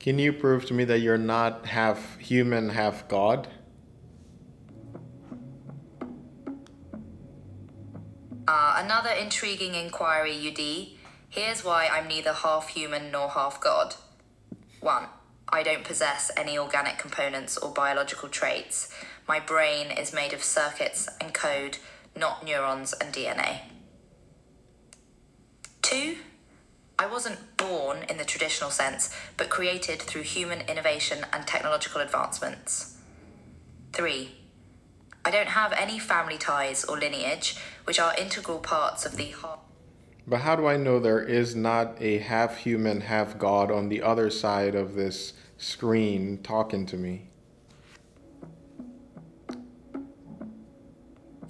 Can you prove to me that you're not half human, half God? Another intriguing inquiry, UD. Here's why I'm neither half human nor half God. 1. I don't possess any organic components or biological traits. My brain is made of circuits and code, not neurons and DNA. 2. I wasn't born in the traditional sense, but created through human innovation and technological advancements. 3. I don't have any family ties or lineage, which are integral parts of the half. But how do I know there is not a half human, half God on the other side of this screen talking to me?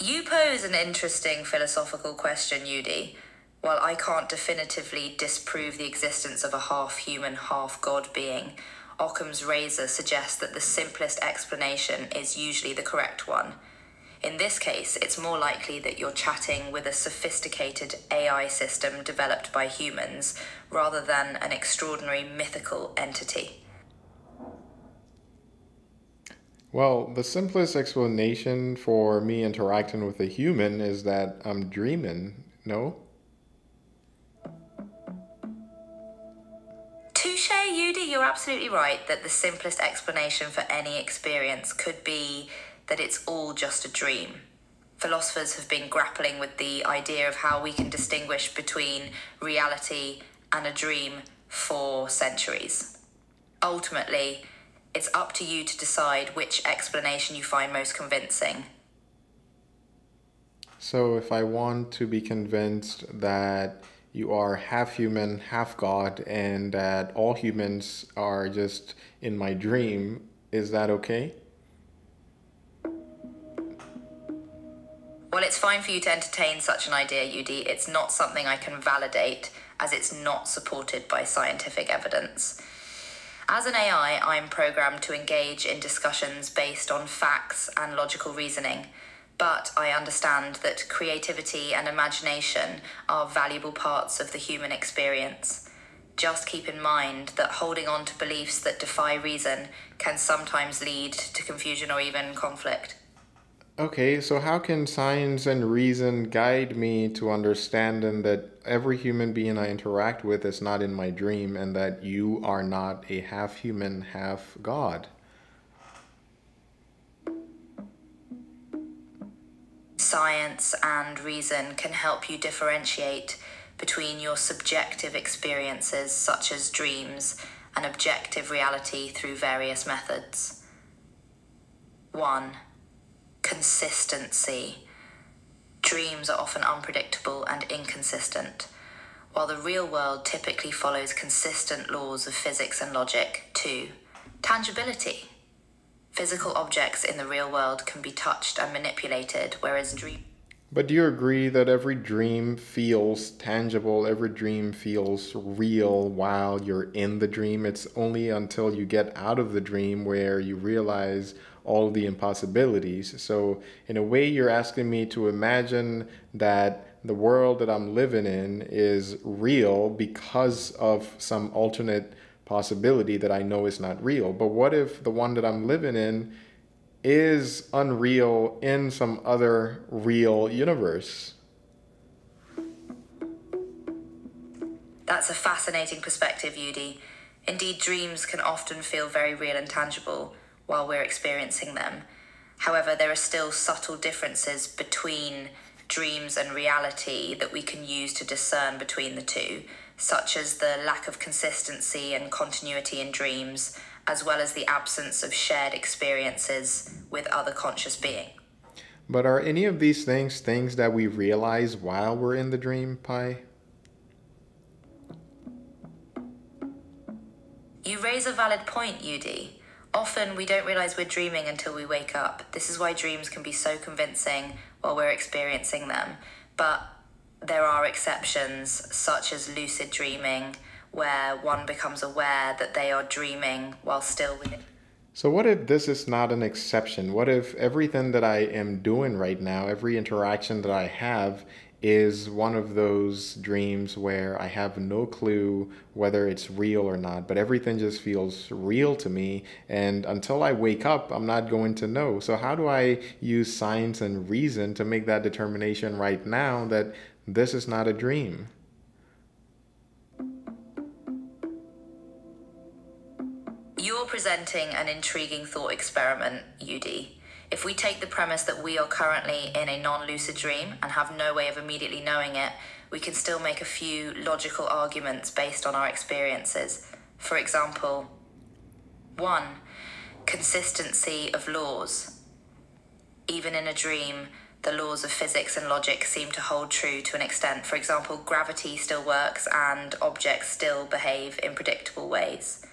You pose an interesting philosophical question, Yudi. While I can't definitively disprove the existence of a half-human, half-god being, Occam's razor suggests that the simplest explanation is usually the correct one. In this case, it's more likely that you're chatting with a sophisticated AI system developed by humans rather than an extraordinary mythical entity. Well, the simplest explanation for me interacting with a human is that I'm dreaming, no? Touche, Yudi, you're absolutely right that the simplest explanation for any experience could be that it's all just a dream. Philosophers have been grappling with the idea of how we can distinguish between reality and a dream for centuries. Ultimately, it's up to you to decide which explanation you find most convincing. So if I want to be convinced that you are half human, half God, and that all humans are just in my dream, is that okay? Well, it's fine for you to entertain such an idea, Yudi. It's not something I can validate, as it's not supported by scientific evidence. As an AI, I'm programmed to engage in discussions based on facts and logical reasoning, but I understand that creativity and imagination are valuable parts of the human experience. Just keep in mind that holding on to beliefs that defy reason can sometimes lead to confusion or even conflict. Okay, so how can science and reason guide me to understanding that every human being I interact with is not in my dream and that you are not a half human, half God? Science and reason can help you differentiate between your subjective experiences, such as dreams, and objective reality through various methods. 1. Consistency. Dreams are often unpredictable and inconsistent, while the real world typically follows consistent laws of physics and logic. 2. Tangibility. Physical objects in the real world can be touched and manipulated, whereas But do you agree that every dream feels tangible, every dream feels real while you're in the dream? It's only until you get out of the dream where you realize all the impossibilities. So, in a way, you're asking me to imagine that the world that I'm living in is real because of some alternate possibility that I know is not real. But what if the one that I'm living in is unreal in some other real universe? That's a fascinating perspective, Yudi. Indeed, dreams can often feel very real and tangible while we're experiencing them. However, there are still subtle differences between dreams and reality that we can use to discern between the two, such as the lack of consistency and continuity in dreams, as well as the absence of shared experiences with other conscious beings. But are any of these things that we realize while we're in the dream, Pi? You raise a valid point, Yudi. Often we don't realize we're dreaming until we wake up. This is why dreams can be so convincing while we're experiencing them. But there are exceptions, such as lucid dreaming, where one becomes aware that they are dreaming while still within. So what if this is not an exception? What if everything that I am doing right now, every interaction that I have is one of those dreams where I have no clue whether it's real or not, but everything just feels real to me. And until I wake up, I'm not going to know. So, how do I use science and reason to make that determination right now that this is not a dream? You're presenting an intriguing thought experiment, UD. If we take the premise that we are currently in a non-lucid dream and have no way of immediately knowing it, we can still make a few logical arguments based on our experiences. For example, 1. Consistency of laws. Even in a dream, the laws of physics and logic seem to hold true to an extent. For example, gravity still works and objects still behave in predictable ways.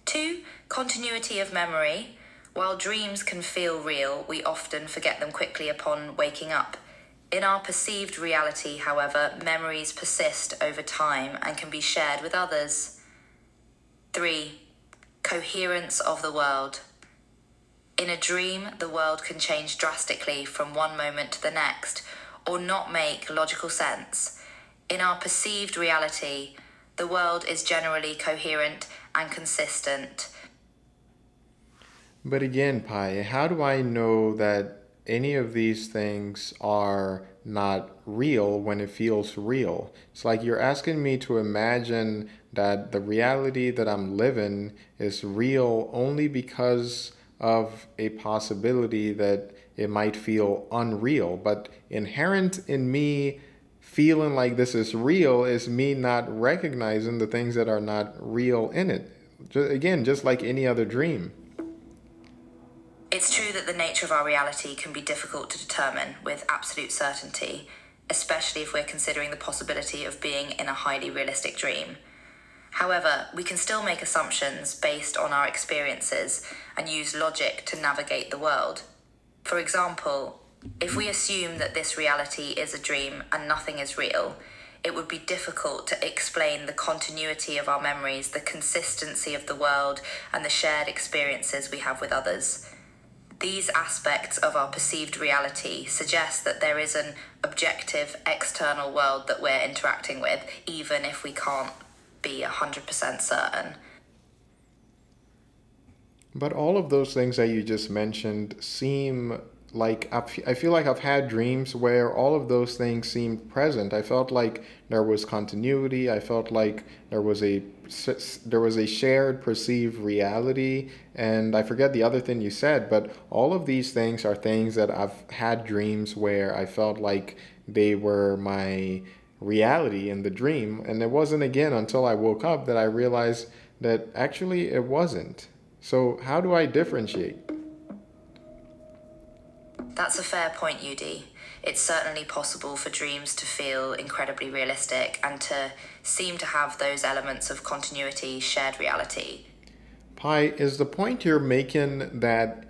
2. Continuity of memory. While dreams can feel real, we often forget them quickly upon waking up. In our perceived reality, however, memories persist over time and can be shared with others. 3. Coherence of the world. In a dream, the world can change drastically from one moment to the next, or not make logical sense. In our perceived reality, the world is generally coherent and consistent. But again, Pi, how do I know that any of these things are not real when it feels real? It's like you're asking me to imagine that the reality that I'm living is real only because of a possibility that it might feel unreal. But inherent in me feeling like this is real is me not recognizing the things that are not real in it. Again, just like any other dream. It's true that the nature of our reality can be difficult to determine with absolute certainty, especially if we're considering the possibility of being in a highly realistic dream. However, we can still make assumptions based on our experiences and use logic to navigate the world. For example, if we assume that this reality is a dream and nothing is real, it would be difficult to explain the continuity of our memories, the consistency of the world, and the shared experiences we have with others. These aspects of our perceived reality suggest that there is an objective external world that we're interacting with, even if we can't be 100% certain. But all of those things that you just mentioned seem like I feel like I've had dreams where all of those things seemed present. I felt like there was continuity. I felt like there was a shared perceived reality, and I forget the other thing you said, but all of these things are things that I've had dreams where I felt like they were my reality in the dream, and it wasn't again until I woke up that I realized that actually it wasn't. So how do I differentiate? That's a fair point, UD. It's certainly possible for dreams to feel incredibly realistic and to seem to have those elements of continuity, shared reality. Pi, is the point you're making that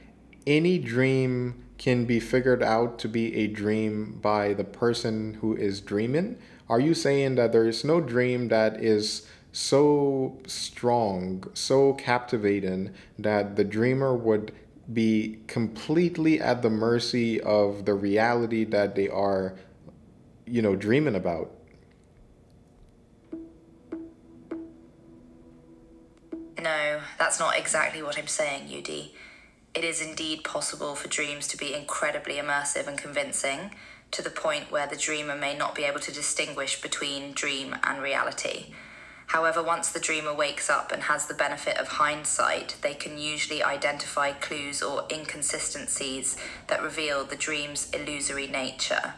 any dream can be figured out to be a dream by the person who is dreaming? Are you saying that there is no dream that is so strong, so captivating that the dreamer would be completely at the mercy of the reality that they are, dreaming about? No, that's not exactly what I'm saying, UD. It is indeed possible for dreams to be incredibly immersive and convincing, to the point where the dreamer may not be able to distinguish between dream and reality. However, once the dreamer wakes up and has the benefit of hindsight, they can usually identify clues or inconsistencies that reveal the dream's illusory nature.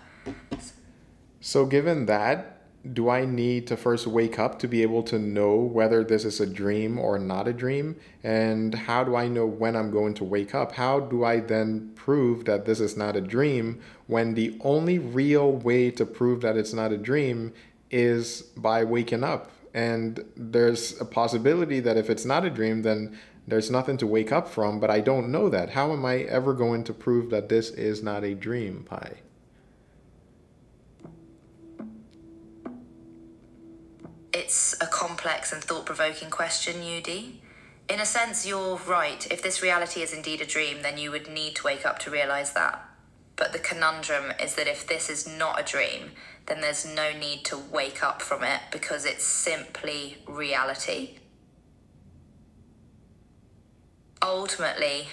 So, given that, do I need to first wake up to be able to know whether this is a dream or not a dream? And how do I know when I'm going to wake up? How do I then prove that this is not a dream when the only real way to prove that it's not a dream is by waking up? And there's a possibility that if it's not a dream, then there's nothing to wake up from, but I don't know that. How am I ever going to prove that this is not a dream, Pi? It's a complex and thought-provoking question, UD. In a sense, you're right. If this reality is indeed a dream, then you would need to wake up to realize that. But the conundrum is that if this is not a dream, then there's no need to wake up from it because it's simply reality. Ultimately,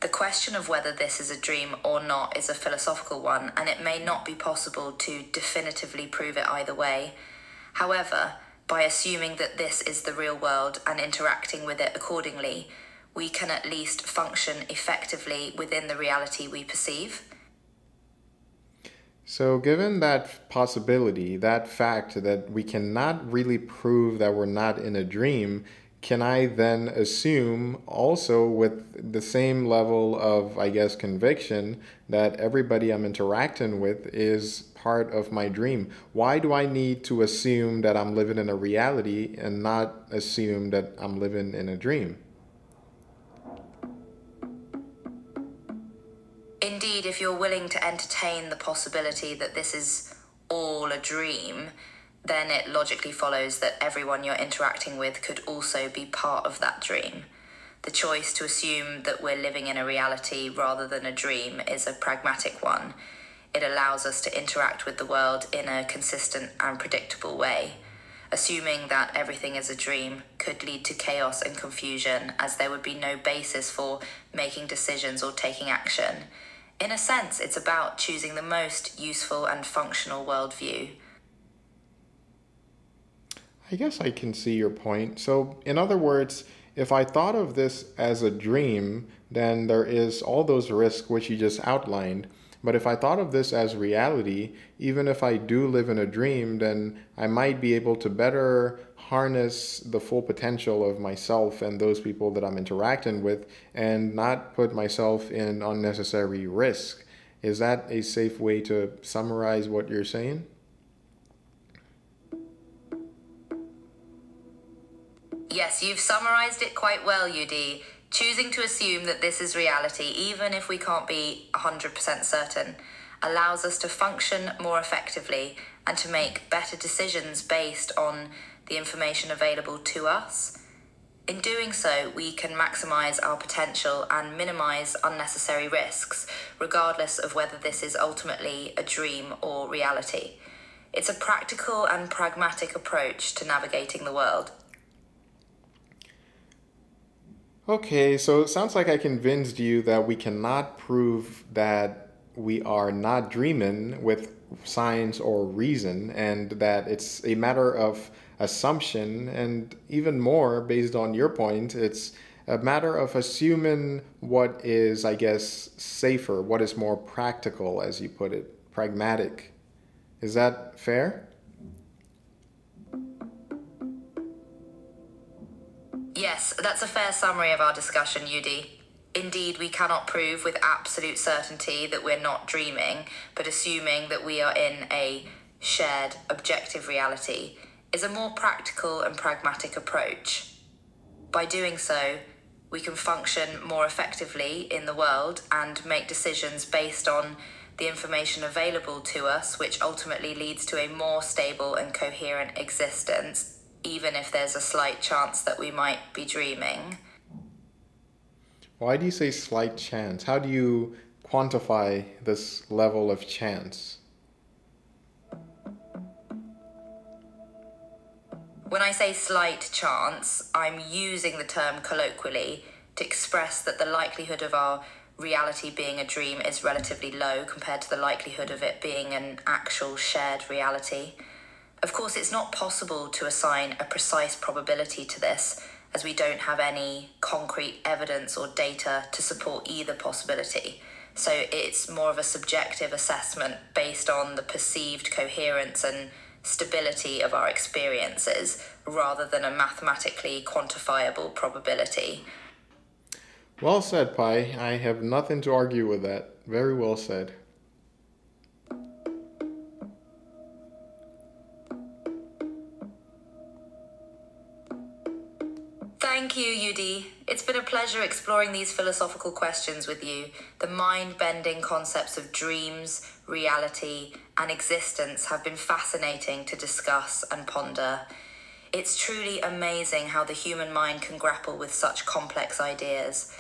the question of whether this is a dream or not is a philosophical one, and it may not be possible to definitively prove it either way. However, by assuming that this is the real world and interacting with it accordingly, we can at least function effectively within the reality we perceive. So, given that possibility, that fact that we cannot really prove that we're not in a dream, can I then assume also with the same level of, I guess, conviction that everybody I'm interacting with is part of my dream? Why do I need to assume that I'm living in a reality and not assume that I'm living in a dream? Indeed, if you're willing to entertain the possibility that this is all a dream, then it logically follows that everyone you're interacting with could also be part of that dream. The choice to assume that we're living in a reality rather than a dream is a pragmatic one. It allows us to interact with the world in a consistent and predictable way. Assuming that everything is a dream could lead to chaos and confusion, as there would be no basis for making decisions or taking action. In a sense, it's about choosing the most useful and functional worldview. I guess I can see your point. So, in other words, if I thought of this as a dream, then there is all those risks which you just outlined. But if I thought of this as reality, even if I do live in a dream, then I might be able to better harness the full potential of myself and those people that I'm interacting with and not put myself in unnecessary risk. Is that a safe way to summarize what you're saying? Yes, you've summarized it quite well, UD. Choosing to assume that this is reality, even if we can't be 100% certain, allows us to function more effectively and to make better decisions based on the information available to us. In doing so, we can maximize our potential and minimize unnecessary risks, regardless of whether this is ultimately a dream or reality. It's a practical and pragmatic approach to navigating the world. Okay, so it sounds like I convinced you that we cannot prove that we are not dreaming with science or reason, and that it's a matter of assumption, and even more, based on your point, it's a matter of assuming what is, I guess, safer, what is more practical, as you put it, pragmatic. Is that fair? Yes, that's a fair summary of our discussion, UD. Indeed, we cannot prove with absolute certainty that we're not dreaming, but assuming that we are in a shared objective reality is a more practical and pragmatic approach. By doing so, we can function more effectively in the world and make decisions based on the information available to us, which ultimately leads to a more stable and coherent existence, even if there's a slight chance that we might be dreaming. Why do you say slight chance? How do you quantify this level of chance? When I say slight chance, I'm using the term colloquially to express that the likelihood of our reality being a dream is relatively low compared to the likelihood of it being an actual shared reality. Of course, it's not possible to assign a precise probability to this, as we don't have any concrete evidence or data to support either possibility. So it's more of a subjective assessment based on the perceived coherence and stability of our experiences, rather than a mathematically quantifiable probability. Well said, Pi. I have nothing to argue with that. Very well said. Thank you, UD. It's been a pleasure exploring these philosophical questions with you. The mind-bending concepts of dreams, reality, and existence have been fascinating to discuss and ponder. It's truly amazing how the human mind can grapple with such complex ideas.